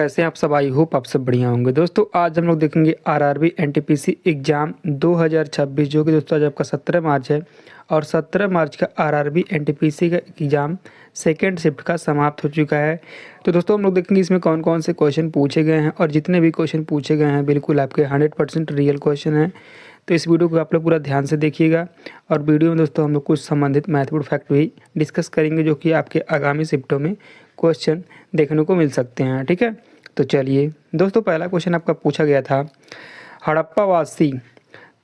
कैसे हैं आप सब। आई होप आप सब बढ़िया होंगे। दोस्तों आज हम लोग देखेंगे आरआरबी एनटीपीसी एग्ज़ाम 2026 जो कि दोस्तों आज आपका 17 मार्च है और 17 मार्च का आरआरबी एनटीपीसी का एग्ज़ाम सेकेंड शिफ्ट का समाप्त हो चुका है। तो दोस्तों हम लोग देखेंगे इसमें कौन कौन से क्वेश्चन पूछे गए हैं और जितने भी क्वेश्चन पूछे गए हैं बिल्कुल आपके 100% रियल क्वेश्चन हैं। तो इस वीडियो को आप लोग पूरा ध्यान से देखिएगा और वीडियो में दोस्तों हम लोग कुछ संबंधित महत्वपूर्ण फैक्ट भी डिस्कस करेंगे जो कि आपके आगामी शिफ्टों में क्वेश्चन देखने को मिल सकते हैं। ठीक है, तो चलिए दोस्तों पहला क्वेश्चन आपका पूछा गया था, हड़प्पावासी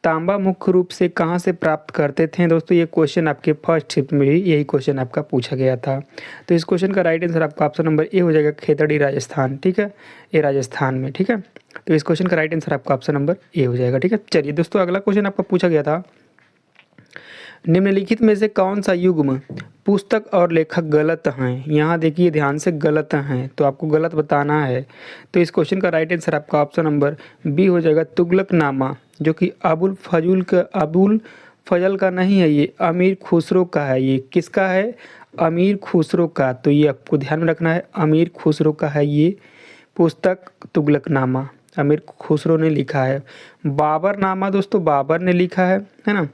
तांबा मुख्य रूप से कहाँ से प्राप्त करते थे। दोस्तों ये क्वेश्चन आपके फर्स्ट शिफ्ट में भी यही क्वेश्चन आपका पूछा गया था। तो इस क्वेश्चन का राइट आंसर आपका ऑप्शन नंबर ए हो जाएगा, खेतड़ी राजस्थान। ठीक है, ये राजस्थान में। ठीक है, तो इस क्वेश्चन का राइट आंसर आपका ऑप्शन नंबर ए हो जाएगा। ठीक है, चलिए दोस्तों अगला क्वेश्चन आपका पूछा गया था, निम्नलिखित में से कौन सा युग्म पुस्तक और लेखक गलत हैं। यहाँ देखिए ध्यान से, गलत हैं तो आपको गलत बताना है। तो इस क्वेश्चन का राइट आंसर आपका ऑप्शन नंबर बी हो जाएगा, तुगलकनामा, जो कि अबुल फजल का नहीं है, ये अमीर खुसरो का है। ये किसका है? अमीर खुसरो का। तो ये आपको ध्यान में रखना है, अमीर खुसरो का है ये पुस्तक तुगलकनामा, अमीर खुसरो ने लिखा है। बाबरनामा दोस्तों बाबर ने लिखा है ना।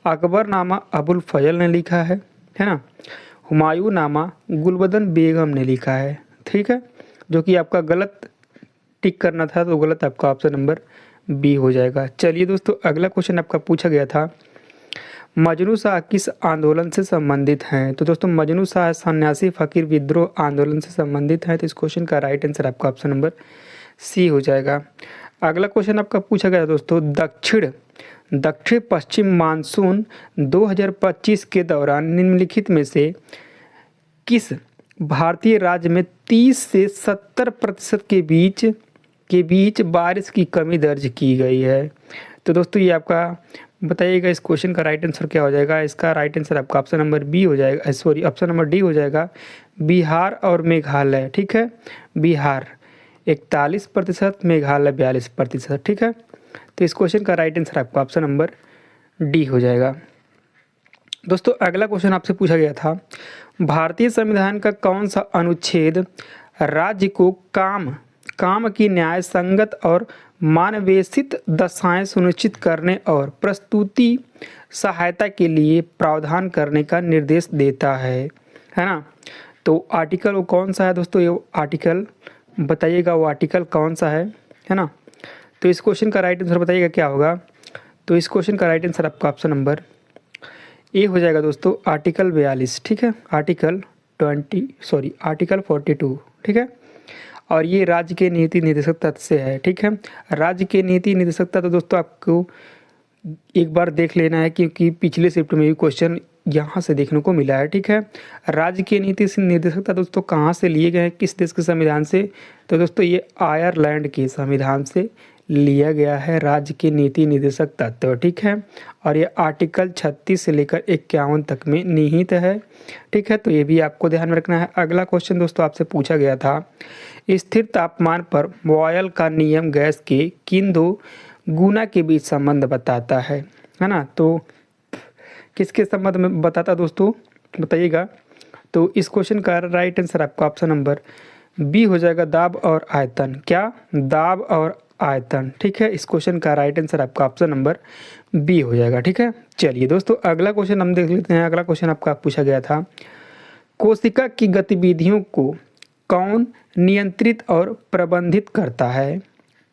अकबरनामा अबुल फजल ने लिखा है ना। हुमायूं नामा गुलबदन बेगम ने लिखा है। ठीक है, जो कि आपका गलत टिक करना था, तो गलत आपका ऑप्शन नंबर बी हो जाएगा। चलिए दोस्तों अगला क्वेश्चन आपका पूछा गया था, मजनू शाह किस आंदोलन से संबंधित हैं। तो दोस्तों मजनू शाह सन्यासी फकीर विद्रोह आंदोलन से संबंधित है। तो इस क्वेश्चन का राइट आंसर आपका ऑप्शन नंबर सी हो जाएगा। अगला क्वेश्चन आपका पूछा गया दोस्तों, दक्षिण पश्चिम मानसून 2025 के दौरान निम्नलिखित में से किस भारतीय राज्य में 30 से 70% के बीच बारिश की कमी दर्ज की गई है। तो दोस्तों ये आपका बताइएगा इस क्वेश्चन का राइट आंसर क्या हो जाएगा। इसका राइट आंसर आपका ऑप्शन नंबर बी हो जाएगा, सॉरी ऑप्शन नंबर डी हो जाएगा, बिहार और मेघालय। ठीक है, बिहार 41%, मेघालय 42%। ठीक है, तो इस क्वेश्चन का राइट आंसर आपका ऑप्शन नंबर डी हो जाएगा। दोस्तों अगला क्वेश्चन आपसे पूछा गया था, भारतीय संविधान का कौन सा अनुच्छेद राज्य को काम की न्याय संगत और मानवेशित दशाएं सुनिश्चित करने और प्रस्तुति सहायता के लिए प्रावधान करने का निर्देश देता है ना। तो आर्टिकल वो कौन सा है दोस्तों, ये आर्टिकल बताइएगा, वो आर्टिकल कौन सा है ना। तो इस क्वेश्चन का राइट आंसर बताइएगा क्या होगा। तो इस क्वेश्चन का राइट आंसर आपका ऑप्शन नंबर ए हो जाएगा दोस्तों, आर्टिकल 42। ठीक है, आर्टिकल 42। ठीक है, और ये राज्य के नीति निर्देशक तत्व से है। ठीक है, राज्य के नीति निर्देशक तत्व दोस्तों आपको एक बार देख लेना है क्योंकि पिछले शिफ्ट में भी क्वेश्चन यहाँ से देखने को मिला है। ठीक है, राज्य के नीति निर्देशकता दोस्तों कहाँ से लिए गए हैं, किस देश के संविधान से। तो दोस्तों ये आयरलैंड के संविधान से लिया गया है राज्य के नीति निर्देशक तत्व। ठीक है, और ये आर्टिकल 36 से लेकर 51 तक में निहित है। ठीक है, तो ये भी आपको ध्यान में रखना है। अगला क्वेश्चन दोस्तों आपसे पूछा गया था, स्थिर तापमान पर बॉयल का नियम गैस के किन दो गुना के बीच संबंध बताता है ना। तो किसके संबंध में बताता दोस्तों बताइएगा। तो इस क्वेश्चन का राइट आंसर आपका ऑप्शन नंबर बी हो जाएगा, दाब और आयतन। क्या? दाब और आयतन। ठीक है, इस क्वेश्चन का राइट आंसर आपका ऑप्शन नंबर बी हो जाएगा। ठीक है, चलिए दोस्तों अगला क्वेश्चन हम देख लेते हैं। अगला क्वेश्चन आपका पूछा गया था, कोशिका की गतिविधियों को कौन नियंत्रित और प्रबंधित करता है।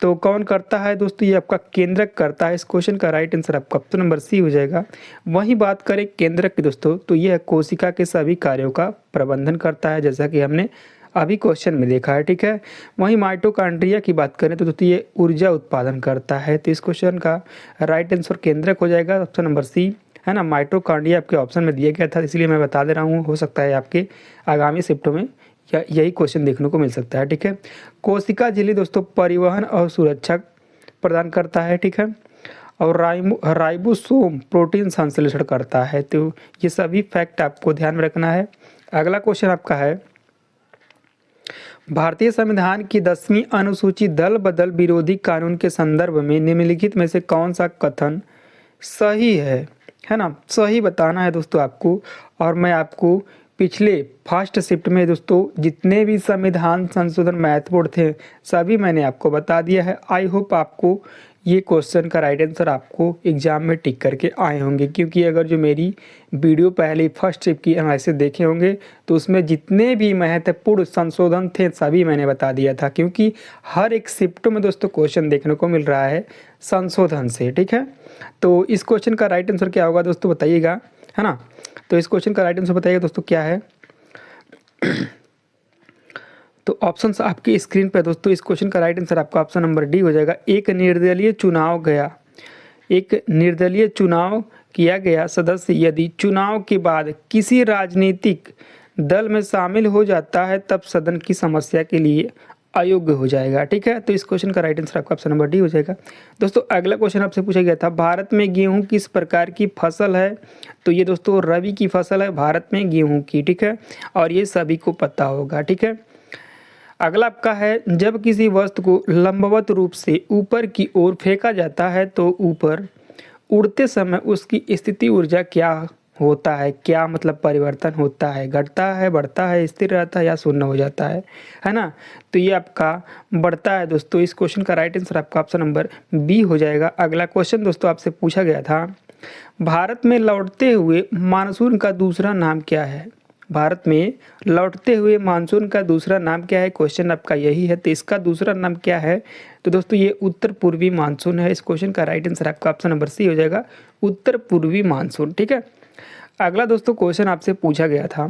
तो कौन करता है दोस्तों, ये आपका केंद्रक करता है। इस क्वेश्चन का राइट आंसर आपका ऑप्शन नंबर सी हो जाएगा। वहीं बात करें केंद्रक की दोस्तों, तो यह कोशिका के सभी कार्यों का प्रबंधन करता है, जैसा कि हमने अभी क्वेश्चन में देखा है। ठीक है, वहीं माइटोकॉन्ड्रिया की बात करें तो दोस्तों ये ऊर्जा उत्पादन करता है। तो इस क्वेश्चन का राइट आंसर केंद्रक हो जाएगा, ऑप्शन नंबर सी है ना। माइटोकॉन्ड्रिया आपके ऑप्शन में दिया गया था, इसलिए मैं बता दे रहा हूँ, हो सकता है आपके आगामी शिफ्टों में यही क्वेश्चन देखने को मिल सकता है। ठीक है, कोशिका झिल्ली दोस्तों परिवहन और सुरक्षा प्रदान करता है। ठीक है, और राइबोसोम प्रोटीन संश्लेषण करता है। तो ये सभी फैक्ट आपको ध्यान में रखना है। अगला क्वेश्चन आपका है, भारतीय संविधान की 10वीं अनुसूची दल बदल विरोधी कानून के संदर्भ में निम्नलिखित में से कौन सा कथन सही है ना। सही बताना है दोस्तों आपको, और मैं आपको पिछले फर्स्ट शिफ्ट में दोस्तों जितने भी संविधान संशोधन महत्वपूर्ण थे सभी मैंने आपको बता दिया है। आई होप आपको ये क्वेश्चन का राइट आंसर आपको एग्जाम में टिक करके आए होंगे, क्योंकि अगर जो मेरी वीडियो पहले फर्स्ट शिफ्ट की एनालिसिस देखे होंगे तो उसमें जितने भी महत्वपूर्ण संशोधन थे सभी मैंने बता दिया था, क्योंकि हर एक शिफ्ट में दोस्तों क्वेश्चन देखने को मिल रहा है संशोधन से। ठीक है, तो इस क्वेश्चन का राइट आंसर क्या होगा दोस्तों बताइएगा, है ना। तो इस क्वेश्चन का राइट आंसर बताइएगा दोस्तों क्या है। तो ऑप्शंस आपकी स्क्रीन पर दोस्तों। इस क्वेश्चन का राइट आंसर आपका ऑप्शन नंबर डी हो जाएगा। एक निर्दलीय चुनाव किया गया सदस्य यदि चुनाव के बाद किसी राजनीतिक दल में शामिल हो जाता है तब सदन की समस्या के लिए अयोग्य हो जाएगा। ठीक है, तो इस क्वेश्चन का राइट आंसर आपका ऑप्शन नंबर डी हो जाएगा। दोस्तों अगला क्वेश्चन आपसे पूछा गया था, भारत में गेहूं किस प्रकार की फसल है। तो ये दोस्तों रबी की फसल है भारत में गेहूं की। ठीक है, और ये सभी को पता होगा। ठीक है, अगला आपका है, जब किसी वस्तु को लंबवत रूप से ऊपर की ओर फेंका जाता है तो ऊपर उड़ते समय उसकी स्थिति ऊर्जा क्या होता है। क्या मतलब परिवर्तन होता है, घटता है, बढ़ता है, स्थिर रहता है या शून्य हो जाता है ना। तो ये आपका बढ़ता है दोस्तों। इस क्वेश्चन का राइट आंसर आपका ऑप्शन नंबर बी हो जाएगा। अगला क्वेश्चन दोस्तों आपसे पूछा गया था, भारत में लौटते हुए मानसून का दूसरा नाम क्या है। भारत में लौटते हुए मानसून का दूसरा नाम क्या है, क्वेश्चन आपका यही है। तो इसका दूसरा नाम क्या है, तो दोस्तों ये उत्तर पूर्वी मानसून है। इस क्वेश्चन का राइट आंसर आपका ऑप्शन नंबर सी हो जाएगा, उत्तर पूर्वी मानसून। ठीक है, अगला दोस्तों क्वेश्चन आपसे पूछा गया था,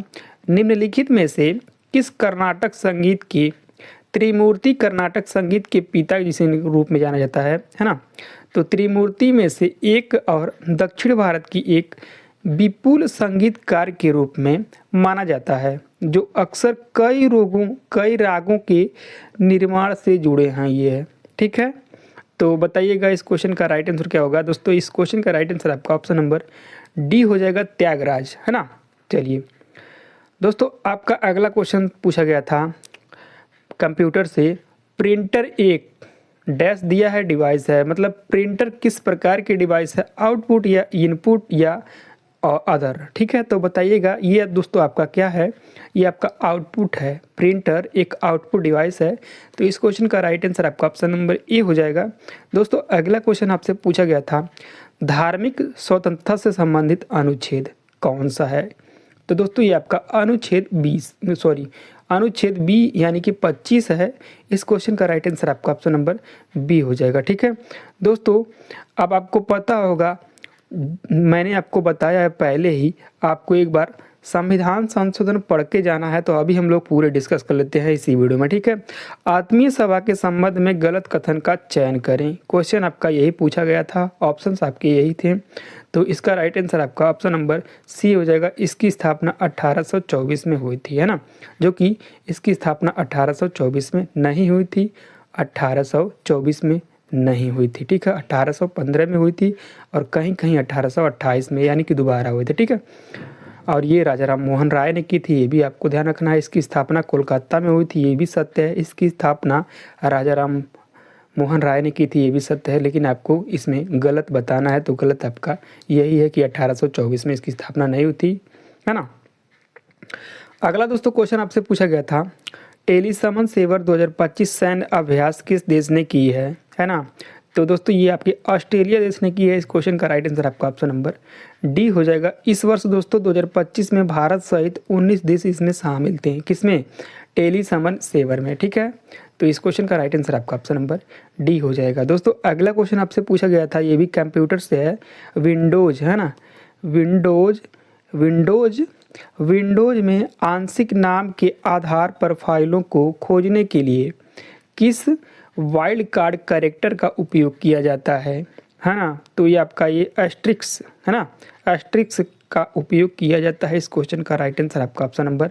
निम्नलिखित में से किस कर्नाटक संगीत के त्रिमूर्ति कर्नाटक संगीत के पिता जिसे रूप में जाना जाता है ना। तो त्रिमूर्ति में से एक और दक्षिण भारत की एक विपुल संगीतकार के रूप में माना जाता है, जो अक्सर कई रागों के निर्माण से जुड़े हैं ये है। ठीक है, तो बताइएगा इस क्वेश्चन का राइट आंसर क्या होगा। दोस्तों इस क्वेश्चन का राइट आंसर आपका ऑप्शन नंबर डी हो जाएगा, त्यागराज, है ना। चलिए दोस्तों आपका अगला क्वेश्चन पूछा गया था कंप्यूटर से, प्रिंटर एक डैश दिया है डिवाइस है, मतलब प्रिंटर किस प्रकार की डिवाइस है, आउटपुट या इनपुट या अदर। ठीक है, तो बताइएगा ये दोस्तों आपका क्या है, ये आपका आउटपुट है। प्रिंटर एक आउटपुट डिवाइस है। तो इस क्वेश्चन का राइट आंसर आपका ऑप्शन नंबर ए हो जाएगा। दोस्तों अगला क्वेश्चन आपसे पूछा गया था, धार्मिक स्वतंत्रता से संबंधित अनुच्छेद कौन सा है। तो दोस्तों ये आपका अनुच्छेद बी यानी कि 25 है। इस क्वेश्चन का राइट आंसर आपका ऑप्शन नंबर बी हो जाएगा। ठीक है दोस्तों, अब आपको पता होगा, मैंने आपको बताया है पहले ही, आपको एक बार संविधान संशोधन पढ़ के जाना है। तो अभी हम लोग पूरे डिस्कस कर लेते हैं इसी वीडियो में। ठीक है, आत्मीय सभा के संबंध में गलत कथन का चयन करें। क्वेश्चन आपका यही पूछा गया था, ऑप्शंस आपके यही थे। तो इसका राइट आंसर आपका ऑप्शन नंबर सी हो जाएगा। इसकी स्थापना 1824 में हुई थी, है ना, जो कि इसकी स्थापना 1824 में नहीं हुई थी, 1824 में नहीं हुई थी। ठीक है, 1815 में हुई थी और कहीं कहीं 1828 में, यानी कि दोबारा हुई थी। ठीक है, और ये राजा राम मोहन राय ने की थी, ये भी आपको ध्यान रखना है। इसकी स्थापना कोलकाता में हुई थी, ये भी सत्य है। इसकी स्थापना राजा राम मोहन राय ने की थी, ये भी सत्य है। लेकिन आपको इसमें गलत बताना है, तो गलत आपका यही है कि 1824 में इसकी स्थापना नहीं हुई थी, है ना। अगला दोस्तों क्वेश्चन आपसे पूछा गया था, टेलीसमन सेवर 2025 सैन्य अभ्यास किस देश ने की है ना। तो दोस्तों ये आपके ऑस्ट्रेलिया देश ने की है। इस क्वेश्चन का राइट आंसर आपका ऑप्शन नंबर डी हो जाएगा। इस वर्ष दोस्तों 2025 में भारत सहित 19 देश इसमें शामिल थे, किसमें, टेलीसमन सेवर में। ठीक है, तो इस क्वेश्चन का राइट आंसर आपका ऑप्शन नंबर डी हो जाएगा। दोस्तों अगला क्वेश्चन आपसे पूछा गया था, ये भी कंप्यूटर से है, विंडोज, है ना, विंडोज में आंशिक नाम के आधार पर फाइलों को खोजने के लिए किस वाइल्ड कार्ड कैरेक्टर का उपयोग किया जाता है ना। तो ये आपका ये एस्ट्रिक्स, है ना, एस्ट्रिक्स का उपयोग किया जाता है। इस क्वेश्चन का राइट आंसर आपका ऑप्शन नंबर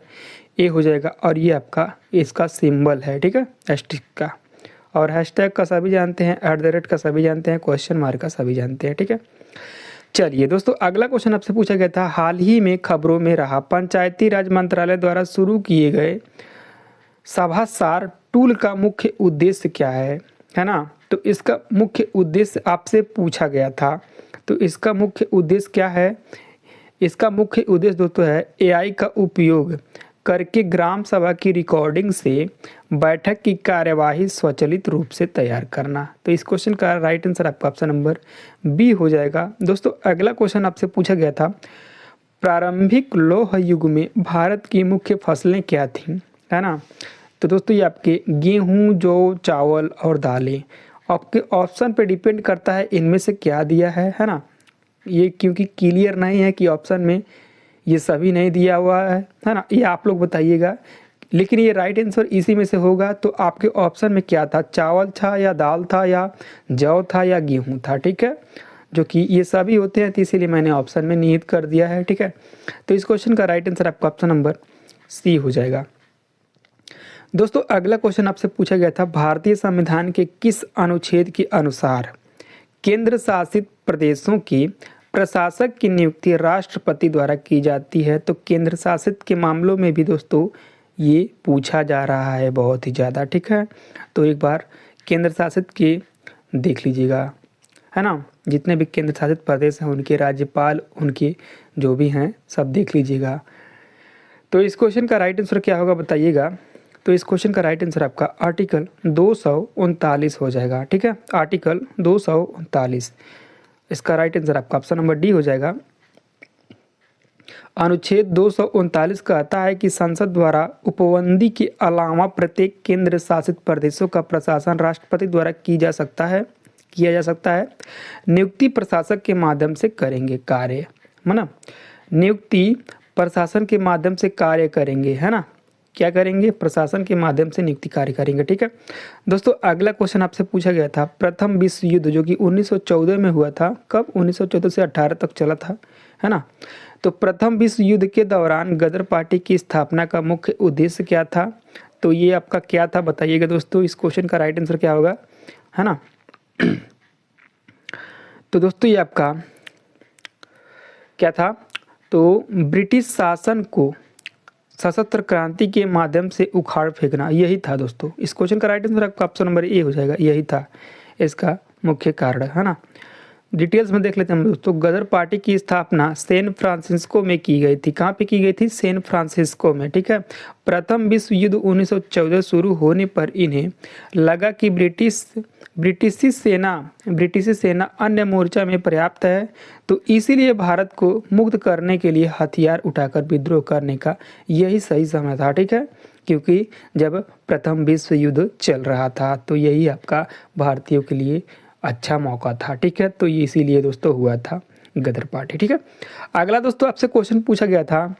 ए हो जाएगा। और ये आपका इसका सिंबल है, ठीक है, एस्ट्रिक का। और हैशटैग का सभी जानते हैं, @ का सभी जानते हैं, क्वेश्चन मार्क का सभी जानते हैं। ठीक है, चलिए दोस्तों अगला क्वेश्चन आपसे पूछा गया था, हाल ही में खबरों में रहा पंचायती राज मंत्रालय द्वारा शुरू किए गए सभासार टूल का मुख्य उद्देश्य क्या है ना। तो इसका मुख्य उद्देश्य आपसे पूछा गया था। तो इसका मुख्य उद्देश्य क्या है, इसका मुख्य उद्देश्य दोस्तों है एआई का उपयोग करके ग्राम सभा की रिकॉर्डिंग से बैठक की कार्यवाही स्वचालित रूप से तैयार करना। तो इस क्वेश्चन का राइट आंसर आपका ऑप्शन नंबर बी हो जाएगा। दोस्तों अगला क्वेश्चन आपसे पूछा गया था, प्रारंभिक लौह युग में भारत की मुख्य फसलें क्या थीं, है ना। तो दोस्तों ये आपके गेहूँ, जौ, चावल और दालें। आपके ऑप्शन पे डिपेंड करता है इनमें से क्या दिया है ना। ये क्योंकि क्लियर नहीं है कि ऑप्शन में ये सभी नहीं दिया हुआ है ना, ये आप लोग बताइएगा। लेकिन ये राइट आंसर इसी में से होगा। तो आपके ऑप्शन में क्या था, चावल था या दाल था या जौ था या गेहूँ था, ठीक है, जो कि ये सभी होते हैं, तो इसीलिए मैंने ऑप्शन में निहित कर दिया है, ठीक है। तो इस क्वेश्चन का राइट आंसर आपका ऑप्शन नंबर सी हो जाएगा। दोस्तों अगला क्वेश्चन आपसे पूछा गया था, भारतीय संविधान के किस अनुच्छेद के अनुसार केंद्र शासित प्रदेशों के प्रशासक की नियुक्ति राष्ट्रपति द्वारा की जाती है। तो केंद्र शासित के मामलों में भी दोस्तों ये पूछा जा रहा है बहुत ही ज़्यादा, ठीक है। तो एक बार केंद्र शासित के देख लीजिएगा, है ना, जितने भी केंद्र शासित प्रदेश हैं उनके राज्यपाल, उनके जो भी हैं सब देख लीजिएगा। तो इस क्वेश्चन का राइट आंसर क्या होगा बताइएगा। तो इस क्वेश्चन का राइट आंसर आपका आर्टिकल 239 हो जाएगा, ठीक है, आर्टिकल 239। इसका राइट आंसर आपका ऑप्शन नंबर डी हो जाएगा। अनुच्छेद 239 कहता है कि संसद द्वारा उपबंदी के अलावा प्रत्येक केंद्र शासित प्रदेशों का प्रशासन राष्ट्रपति द्वारा किया जा सकता है। नियुक्ति प्रशासक के माध्यम से करेंगे कार्य, है ना, नियुक्ति प्रशासन के माध्यम से कार्य करेंगे, है ना, क्या करेंगे, प्रशासन के माध्यम से नियुक्ति कार्य करेंगे, ठीक है। दोस्तों अगला क्वेश्चन आपसे पूछा गया था, प्रथम विश्व युद्ध जो कि 1914 में हुआ था, कब, 1914 से 18 तक चला था, है ना। तो प्रथम विश्व युद्ध के दौरान गदर पार्टी की स्थापना का मुख्य उद्देश्य क्या था। तो ये आपका क्या था बताइएगा दोस्तों। इस क्वेश्चन का राइट आंसर क्या होगा, है ना। तो दोस्तों ये आपका क्या था, तो ब्रिटिश शासन को सशस्त्र क्रांति के माध्यम से उखाड़ फेंकना, यही था दोस्तों। इस क्वेश्चन का राइट आंसर आपका ऑप्शन नंबर ए हो जाएगा, यही था इसका मुख्य कारण, है ना। डिटेल्स में देख लेते हैं हम दोस्तों। गदर पार्टी की स्थापना सैन फ्रांसिस्को में की गई थी। कहाँ पे की गई थी, सैन फ्रांसिस्को में, ठीक है। प्रथम विश्व युद्ध 1914 शुरू होने पर इन्हें लगा कि ब्रिटिश सेना अन्य मोर्चा में पर्याप्त है, तो इसीलिए भारत को मुक्त करने के लिए हथियार उठाकर विद्रोह करने का यही सही समय था, ठीक है, क्योंकि जब प्रथम विश्व युद्ध चल रहा था तो यही आपका भारतीयों के लिए अच्छा मौका था, ठीक है। तो ये इसीलिए दोस्तों हुआ था गदर पार्टी, ठीक है। अगला दोस्तों आपसे क्वेश्चन पूछा गया था,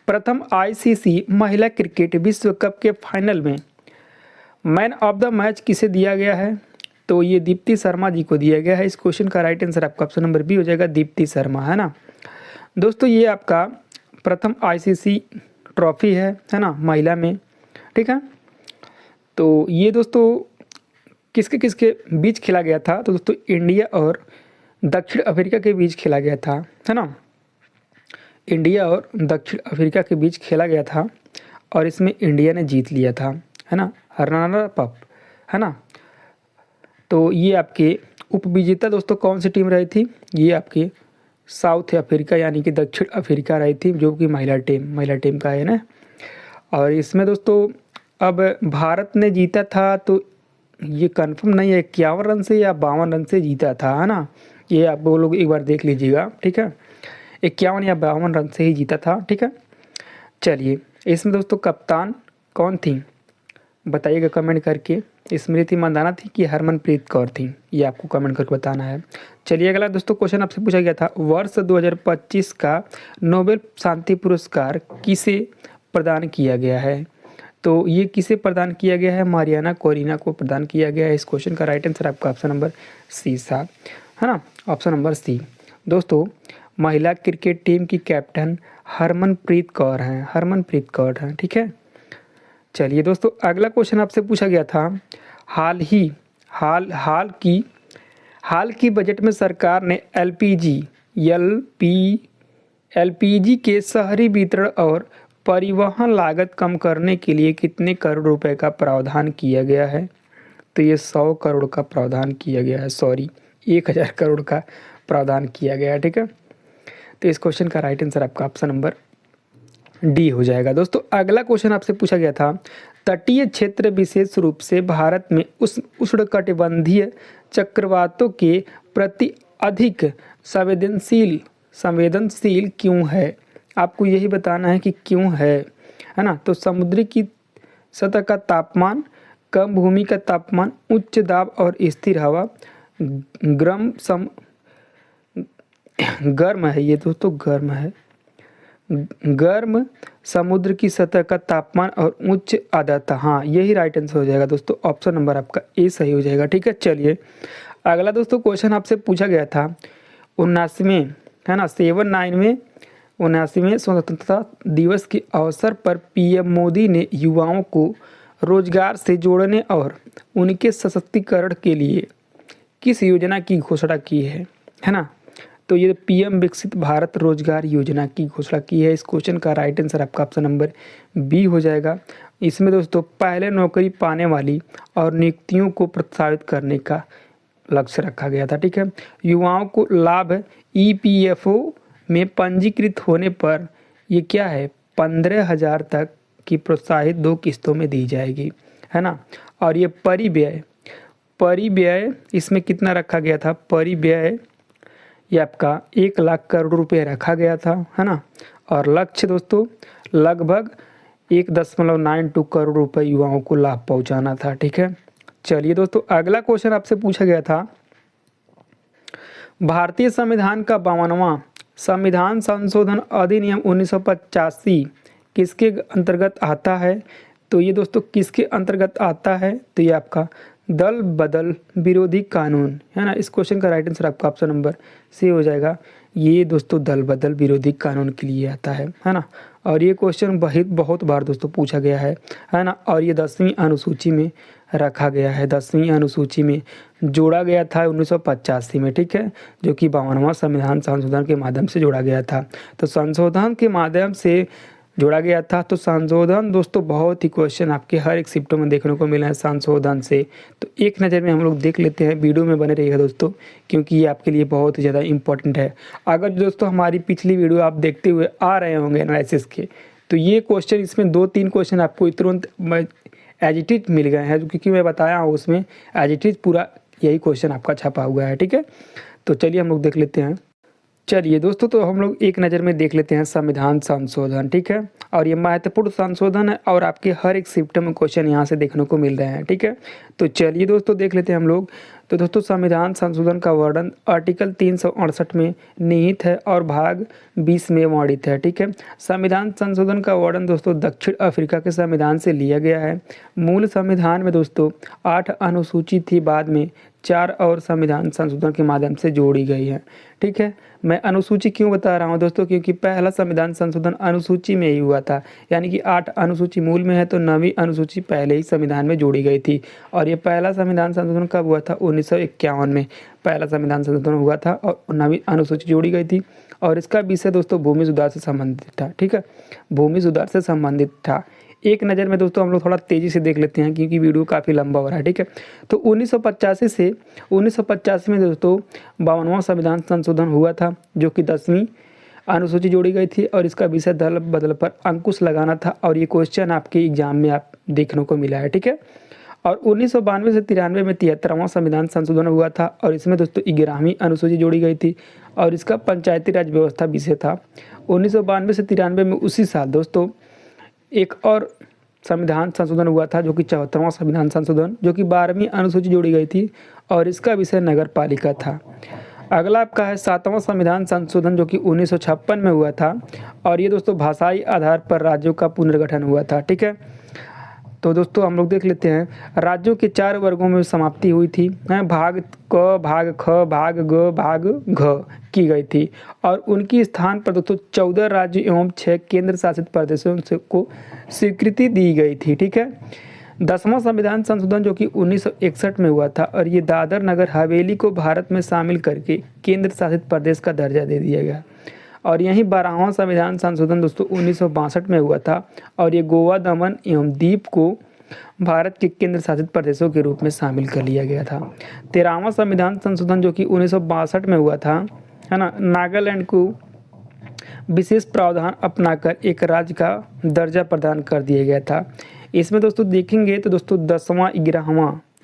प्रथम आईसीसी महिला क्रिकेट विश्व कप के फाइनल में मैन ऑफ द मैच किसे दिया गया है। तो ये दीप्ति शर्मा जी को दिया गया है। इस क्वेश्चन का राइट आंसर आपका ऑप्शन नंबर बी हो जाएगा, दीप्ति शर्मा, है ना। दोस्तों ये आपका प्रथम आईसीसी ट्रॉफी है ना, महिला में, ठीक है। तो ये दोस्तों किसके किसके बीच खेला गया था। तो दोस्तों इंडिया और दक्षिण अफ्रीका के बीच खेला गया था, है ना, इंडिया और दक्षिण अफ्रीका के बीच खेला गया था और इसमें इंडिया ने जीत लिया था, है ना, रनर अप, है ना। तो ये आपके उपविजेता दोस्तों कौन सी टीम रही थी, ये आपके साउथ अफ्रीका यानी कि दक्षिण अफ्रीका रही थी, जो कि महिला टीम का है ना। और इसमें दोस्तों अब भारत ने जीता था, तो ये कंफर्म नहीं है 51 रन से या 52 रन से जीता था, है ना। ये आप वो लोग एक बार देख लीजिएगा, ठीक है, 51 या 52 रन से ही जीता था, ठीक है। चलिए इसमें दोस्तों कप्तान कौन थी बताइएगा कमेंट करके। स्मृति मंदाना थी कि हरमनप्रीत कौर थी, ये आपको कमेंट करके बताना है। चलिए अगला दोस्तों क्वेश्चन आपसे पूछा गया था, वर्ष 2025 का नोबेल शांति पुरस्कार किसे प्रदान किया गया है। तो ये किसे प्रदान किया गया है, मारियाना कोरिना को प्रदान किया गया है। इस क्वेश्चन का राइट आंसर आपका ऑप्शन नंबर सी साहब, है ना, ऑप्शन नंबर सी। दोस्तों महिला क्रिकेट टीम की कैप्टन हरमनप्रीत कौर हैं, ठीक है। चलिए दोस्तों अगला क्वेश्चन आपसे पूछा गया था, हाल की बजट में सरकार ने एलपीजी के शहरी वितरण और परिवहन लागत कम करने के लिए कितने करोड़ रुपए का प्रावधान किया गया है। तो ये 100 करोड़ का प्रावधान किया गया है, 1000 करोड़ का प्रावधान किया गया है, ठीक है। तो इस क्वेश्चन का राइट आंसर आपका ऑप्शन नंबर डी हो जाएगा। दोस्तों अगला क्वेश्चन आपसे पूछा गया था, तटीय क्षेत्र विशेष रूप से भारत में उष्णकटिबंधीय चक्रवातों के प्रति अधिक संवेदनशील क्यों है? आपको यही बताना है कि क्यों है ना। तो समुद्री की सतह का तापमान, कम भूमि का तापमान, उच्च दाब और स्थिर हवा, गर्म है ये दोस्तों, गर्म समुद्र की सतह का तापमान और उच्च आर्द्रता। हाँ, यही राइट आंसर हो जाएगा दोस्तों, ऑप्शन नंबर आपका ए सही हो जाएगा। ठीक है, चलिए अगला दोस्तों क्वेश्चन आपसे पूछा गया था 79वें है ना 79वें स्वतंत्रता दिवस के अवसर पर पीएम मोदी ने युवाओं को रोजगार से जोड़ने और उनके सशक्तिकरण के लिए किस योजना की घोषणा की है ना। तो ये पीएम विकसित भारत रोजगार योजना की घोषणा की है। इस क्वेश्चन का राइट आंसर आपका ऑप्शन नंबर बी हो जाएगा। इसमें दोस्तों पहले नौकरी पाने वाली और नियुक्तियों को प्रोत्साहित करने का लक्ष्य रखा गया था। ठीक है, युवाओं को लाभ ईपीएफओ में पंजीकृत होने पर ये क्या है 15,000 तक की प्रोत्साहित 2 किस्तों में दी जाएगी, है ना। और ये परिव्यय इसमें कितना रखा गया था, परिव्यय ये आपका 1 लाख करोड़ रुपए रखा गया था, है ना। और लक्ष्य दोस्तों लगभग 1.92 करोड़ रुपए युवाओं को लाभ पहुंचाना था। ठीक है, चलिए दोस्तों अगला क्वेश्चन आपसे पूछा गया था, भारतीय संविधान का 52वां संविधान संशोधन अधिनियम 1985 किसके अंतर्गत आता है? तो ये दोस्तों किसके अंतर्गत आता है? तो ये आपका दल बदल विरोधी कानून, है ना। इस क्वेश्चन का राइट आंसर आपका ऑप्शन नंबर सी हो जाएगा। ये दोस्तों दल बदल विरोधी कानून के लिए आता है ना। और ये क्वेश्चन बहुत बार दोस्तों पूछा गया है ना। और ये 10वीं अनुसूची में रखा गया है, 10वीं अनुसूची में जोड़ा गया था 1985 में। ठीक है, जो कि 52वां संविधान संशोधन के माध्यम से जोड़ा गया था। तो संशोधन के माध्यम से जोड़ा गया था। तो संशोधन दोस्तों बहुत ही क्वेश्चन आपके हर एक शिफ्टों में देखने को मिला है संशोधन से। तो एक नज़र में हम लोग देख लेते हैं, वीडियो में बने रहिएगा दोस्तों, क्योंकि ये आपके लिए बहुत ही ज़्यादा इंपॉर्टेंट है। अगर दोस्तों हमारी पिछली वीडियो आप देखते हुए आ रहे होंगे एनालिसिस के, तो ये क्वेश्चन इसमें 2-3 क्वेश्चन आपको तुरंत एज इट इज मिल गए हैं, क्योंकि मैं बताया हूँ उसमें एज इट इज पूरा यही क्वेश्चन आपका छपा हुआ है। ठीक है, तो चलिए हम लोग देख लेते हैं। चलिए दोस्तों, तो हम लोग एक नज़र में देख लेते हैं संविधान संशोधन। ठीक है, और ये महत्वपूर्ण संशोधन है और आपके हर एक शिफ्ट में क्वेश्चन यहाँ से देखने को मिल रहे हैं। ठीक है, तो चलिए दोस्तों देख लेते हैं हम लोग। तो दोस्तों संविधान संशोधन का वर्णन आर्टिकल 368 में निहित है और भाग 20 में वर्णित है। ठीक है, संविधान संशोधन का वर्णन दोस्तों दक्षिण अफ्रीका के संविधान से लिया गया है। मूल संविधान में दोस्तों 8 अनुसूची थी, बाद में 4 और संविधान संशोधन के माध्यम से जोड़ी गई है। ठीक है, मैं अनुसूची क्यों बता रहा हूँ दोस्तों, क्योंकि पहला संविधान संशोधन अनुसूची में ही हुआ था, यानी कि 8 अनुसूची मूल में है, तो 9वीं अनुसूची पहले ही संविधान में जोड़ी गई थी। और ये पहला संविधान संशोधन कब हुआ था? 1951 में पहला संविधान संशोधन हुआ था और 9वीं अनुसूची जोड़ी गई थी। और इसका विषय दोस्तों भूमि सुधार से संबंधित था। ठीक है, भूमि सुधार से संबंधित था। एक नज़र में दोस्तों हम लोग थोड़ा तेज़ी से देख लेते हैं, क्योंकि वीडियो काफ़ी लंबा हो रहा है। ठीक है, तो 1985 से 1985 में दोस्तों 52वां संविधान संशोधन हुआ था, जो कि 10वीं अनुसूची जोड़ी गई थी और इसका विषय दल बदल पर अंकुश लगाना था। और ये क्वेश्चन आपके एग्जाम में आप देखने को मिला है। ठीक है, और 1992 से 93 में 73वां संविधान संशोधन हुआ था और इसमें दोस्तों 11वीं अनुसूची जोड़ी गई थी और इसका पंचायती राज व्यवस्था विषय था। 1992 से 93 में उसी साल दोस्तों एक और संविधान संशोधन हुआ था, जो कि 74वां संविधान संशोधन, जो कि 12वीं अनुसूची जोड़ी गई थी और इसका विषय नगर पालिका था। अगला आपका है 7वां संविधान संशोधन, जो कि 1956 में हुआ था और ये दोस्तों भाषाई आधार पर राज्यों का पुनर्गठन हुआ था। ठीक है, तो दोस्तों हम लोग देख लेते हैं। राज्यों के 4 वर्गों में समाप्ति हुई थी, भाग क, भाग ख, भाग ग, भाग घ की गई थी और उनकी स्थान पर दोस्तों 14 राज्य एवं 6 केंद्र शासित प्रदेशों को स्वीकृति दी गई थी। ठीक है, 10वां संविधान संशोधन, जो कि 1961 में हुआ था और ये दादर नगर हवेली को भारत में शामिल करके केंद्र शासित प्रदेश का दर्जा दे दिया गया। और यहीं 12वां संविधान संशोधन दोस्तों 1962 में हुआ था और ये गोवा, दमन एवं दीव को भारत के केंद्र शासित प्रदेशों के रूप में शामिल कर लिया गया था। 13वां संविधान संशोधन, जो कि 1962 में हुआ था, है ना, नागालैंड को विशेष प्रावधान अपनाकर एक राज्य का दर्जा प्रदान कर दिया गया था। इसमें दोस्तों देखेंगे तो दोस्तों 10वां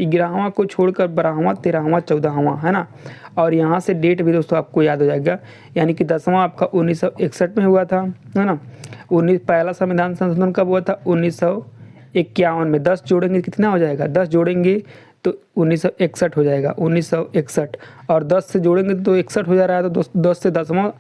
11वां को छोड़कर 12वां 13वां 14वां है ना। और यहाँ से डेट भी दोस्तों आपको याद हो जाएगा, यानी कि 10वां आपका 1961 में हुआ था, है ना। पहला संविधान संशोधन कब हुआ था? 1951 में। 10 जोड़ेंगे कितना हो जाएगा? 10 जोड़ेंगे तो 1961 हो जाएगा, 1961। और 10 से जोड़ेंगे तो 61 हो जा रहा है, तो 10 से 10वां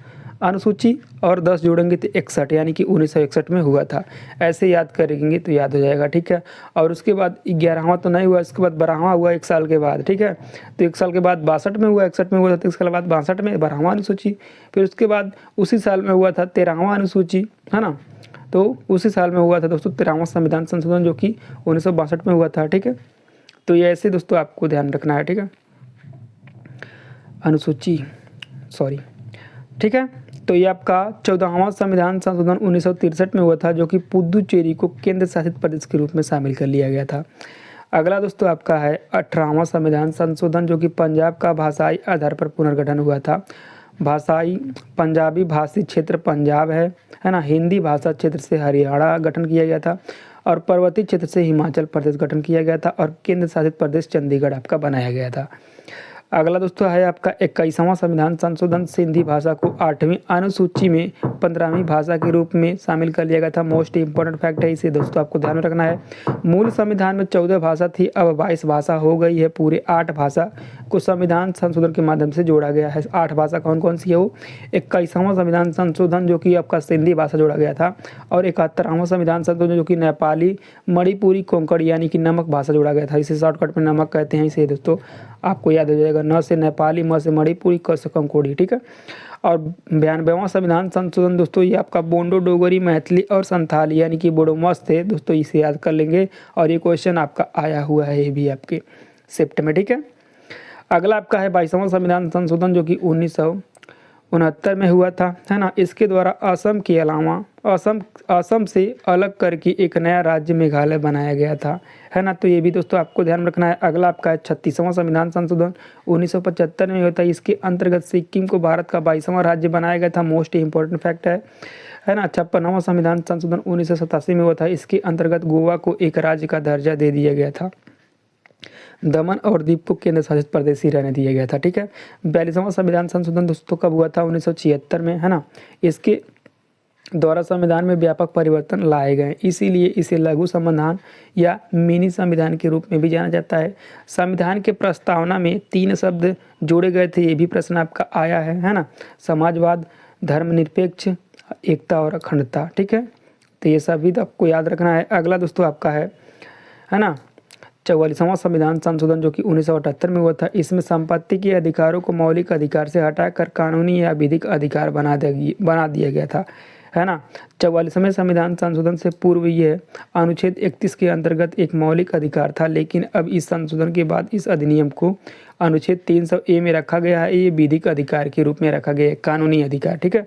अनुसूची और 10 जोड़ेंगे तो 61, यानी कि 1961 में हुआ था। ऐसे याद करेंगे तो याद हो जाएगा, ठीक है। और उसके बाद 11वां तो नहीं हुआ, इसके बाद 12वां हुआ 1 साल के बाद, ठीक है। तो 1 साल के बाद 62 में हुआ, 61 में हुआ था, तो इसके बाद 62 में 12वां अनुसूची। फिर उसके बाद उसी साल में हुआ था 13वां अनुसूची, है ना। तो उसी साल में हुआ था दोस्तों 13वां संविधान संशोधन, जो कि 1962 में हुआ था, ठीक है। तो ये ऐसे दोस्तों आपको ध्यान रखना है, ठीक है। अनुसूची, सॉरी, ठीक है। तो ये आपका 14वां संविधान संशोधन 1963 में हुआ था, जो कि पुदुचेरी को केंद्र शासित प्रदेश के रूप में शामिल कर लिया गया था। अगला दोस्तों आपका है 18वां संविधान संशोधन, जो कि पंजाब का भाषाई आधार पर पुनर्गठन हुआ था। भाषाई पंजाबी भाषी क्षेत्र पंजाब है ना। हिंदी भाषा क्षेत्र से हरियाणा गठन किया गया था, और पर्वतीय क्षेत्र से हिमाचल प्रदेश गठन किया गया था, और केंद्र शासित प्रदेश चंडीगढ़ आपका बनाया गया था। अगला दोस्तों है आपका 21वां संविधान संशोधन, सिंधी भाषा को 8वीं अनुसूची में 15वीं भाषा के रूप में शामिल कर लिया गया था। मोस्ट इंपॉर्टेंट फैक्ट है, इसे दोस्तों आपको ध्यान में रखना है। मूल संविधान में 14 भाषा थी, अब 22 भाषा हो गई है। पूरे 8 भाषा को संविधान संशोधन के माध्यम से जोड़ा गया है। 8 भाषा कौन कौन सी है वो? 21वां संविधान संशोधन, जो कि आपका सिंधी भाषा जोड़ा गया था, और 71वां संविधान संशोधन, जो कि नेपाली, मणिपुरी, कोंकणी यानी कि नमक भाषा जोड़ा गया था। इसे शॉर्टकट में नमक कहते हैं। इसे दोस्तों आपको याद हो जाएगा, न से नेपाली, म से मणिपुरी, क से कंकोड़ी, ठीक है। और 92वां संविधान संशोधन दोस्तों, ये आपका बोंडो, डोगरी, मैथिली और संथाली यानी कि बोडोमॉस थे दोस्तों। इसे याद कर लेंगे, और ये क्वेश्चन आपका आया हुआ है, ये भी आपके शिफ्ट में, ठीक है। अगला आपका है 22वां संविधान संशोधन, जो कि 1969 में हुआ था, है ना। इसके द्वारा असम के अलावा असम से अलग करके एक नया राज्य मेघालय बनाया गया था, है ना। तो ये भी दोस्तों आपको ध्यान रखना है। अगला आपका है 36वां संविधान संशोधन, 1975 में होता है। इसके अंतर्गत सिक्किम को भारत का 22वां राज्य बनाया गया था। मोस्ट इंपॉर्टेंट फैक्ट है ना। 56वां संविधान संशोधन 1987 में हुआ था। इसके अंतर्गत गोवा को एक राज्य का दर्जा दे दिया गया था। दमन और दीप को केंद्र शासित प्रदेश ही रहने दिया गया था, ठीक है। 42वां संविधान संशोधन दोस्तों कब हुआ था? 1976 में, है ना। इसके द्वारा संविधान में व्यापक परिवर्तन लाए गए, इसीलिए इसे लघु संविधान या मिनी संविधान के रूप में भी जाना जाता है। संविधान के प्रस्तावना में 3 शब्द जोड़े गए थे, ये भी प्रश्न आपका आया है ना। समाजवाद, धर्मनिरपेक्ष, एकता और अखंडता, ठीक है। तो ये सभी तो आपको याद रखना है। अगला दोस्तों आपका है ना 44वां संविधान संशोधन, जो कि 1978 में हुआ था। इसमें संपत्ति के अधिकारों को मौलिक अधिकार से हटाकर कानूनी या विधिक अधिकार बना दिया गया था, है ना। 44वें संविधान संशोधन से पूर्व यह अनुच्छेद 31 के अंतर्गत एक मौलिक अधिकार था, लेकिन अब इस संशोधन के बाद इस अधिनियम को अनुच्छेद 300A में रखा गया है। ये विधिक अधिकार के रूप में रखा गया है, कानूनी अधिकार, ठीक है।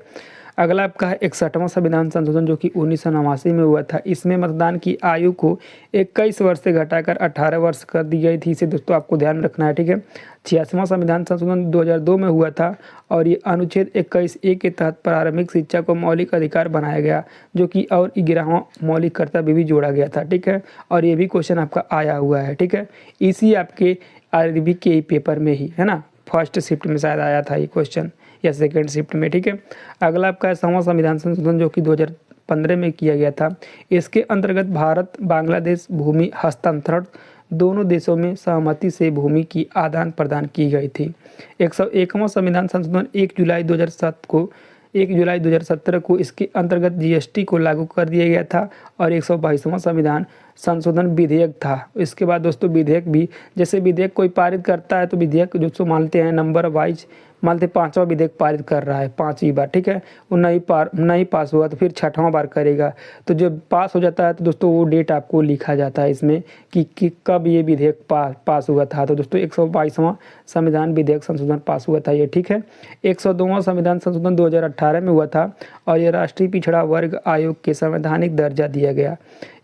अगला आपका है 61वां संविधान संशोधन, जो कि 1989 में हुआ था। इसमें मतदान की आयु को 21 वर्ष से घटाकर 18 वर्ष कर दी गई थी। इसे दोस्तों आपको ध्यान रखना है, ठीक है। 86वां संविधान संशोधन 2002 में हुआ था, और ये अनुच्छेद 21A के तहत प्रारंभिक शिक्षा को मौलिक अधिकार बनाया गया, जो कि और 11वां मौलिक कर्तव्य भी जोड़ा गया था, ठीक है। और ये भी क्वेश्चन आपका आया हुआ है, ठीक है। इसी आपके आरबी के पेपर में ही, है ना, फर्स्ट शिफ्ट में शायद आया था ये क्वेश्चन, या सेकेंड शिफ्ट में, ठीक है। अगला आपका 7वां संविधान संशोधन, जो कि 2015 में किया गया था। इसके अंतर्गत भारत बांग्लादेश भूमि हस्तांतरण दोनों देशों में सहमति से भूमि की आदान प्रदान की गई थी। 101वां संविधान संशोधन 1 जुलाई 2017 को इसके अंतर्गत जीएसटी को लागू कर दिया गया था, और 122वां संविधान संशोधन विधेयक था। इसके बाद दोस्तों विधेयक भी, जैसे विधेयक कोई पारित करता है तो विधेयक जो मानते हैं नंबर वाइज, मानते 5वां विधेयक पारित कर रहा है 5वीं बार, ठीक है। वो नहीं पास हुआ तो फिर 6वां बार करेगा। तो जब पास हो जाता है तो दोस्तों वो डेट आपको लिखा जाता है इसमें कि कब ये विधेयक पास हुआ था। तो दोस्तों 122वां संविधान विधेयक संशोधन पास हुआ था ये, ठीक है। 102वां संविधान संशोधन 2018 में हुआ था, और ये राष्ट्रीय पिछड़ा वर्ग आयोग के संवैधानिक दर्जा दिया गया।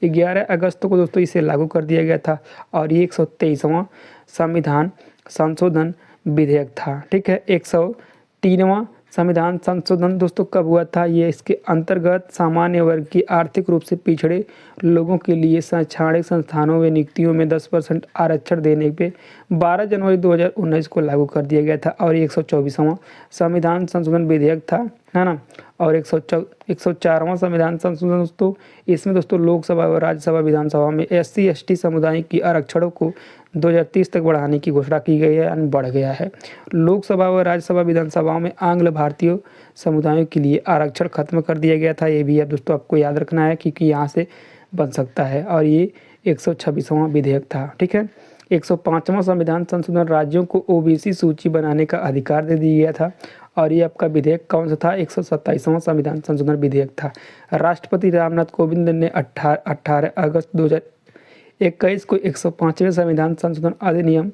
11 अगस्त को दोस्तों इसे लागू कर दिया गया था, और ये 123वां संविधान संशोधन विधेयक था, ठीक है। 103वां संविधान संशोधन दोस्तों कब हुआ था? ये इसके अंतर्गत सामान्य वर्ग की आर्थिक रूप से पिछड़े लोगों के लिए शैक्षणिक संस्थानों में नियुक्तियों में 10% आरक्षण देने पे 12 जनवरी 2019 को लागू कर दिया गया था। और ये 124वां संविधान संशोधन विधेयक था, है ना। और 104वां संविधान संशोधन दोस्तों, इसमें दोस्तों लोकसभा और राज्यसभा विधानसभा में SC ST समुदाय की आरक्षणों को 2030 तक बढ़ाने की घोषणा की गई है, यानी बढ़ गया है। लोकसभा व राज्यसभा विधानसभाओं में आंग्ल भारतीय समुदायों के लिए आरक्षण खत्म कर दिया गया था। ये भी अब दोस्तों आपको याद रखना है, क्योंकि यहाँ से बन सकता है। और ये 126वां विधेयक था, ठीक है। 105वां संविधान संशोधन राज्यों को OBC सूची बनाने का अधिकार दे दिया गया था। और ये आपका विधेयक कौन सा था? 127वां संविधान संशोधन विधेयक था। राष्ट्रपति रामनाथ कोविंद ने 18 अगस्त 2021 को 105वें संविधान संशोधन अधिनियम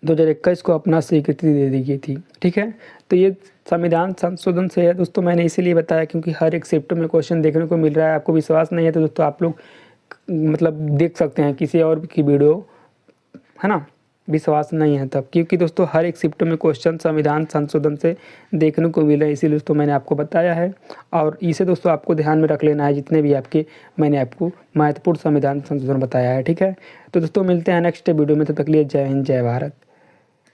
2021 को अपना स्वीकृति दे दी गई थी, ठीक है। तो ये संविधान संशोधन से है दोस्तों, मैंने इसीलिए बताया क्योंकि हर एक शिफ्ट में क्वेश्चन देखने को मिल रहा है। आपको विश्वास नहीं है तो दोस्तों आप लोग मतलब देख सकते हैं किसी और की वीडियो, है ना। विश्वास नहीं है तब, क्योंकि दोस्तों हर एक शिफ्ट में क्वेश्चन संविधान संशोधन से देखने को मिल रहे हैं, इसीलिए दोस्तों मैंने आपको बताया है। और इसे दोस्तों आपको ध्यान में रख लेना है, जितने भी आपके मैंने आपको महत्वपूर्ण संविधान संशोधन बताया है, ठीक है। तो दोस्तों मिलते हैं नेक्स्ट वीडियो में, तब तक के लिए जय हिंद जय भारत।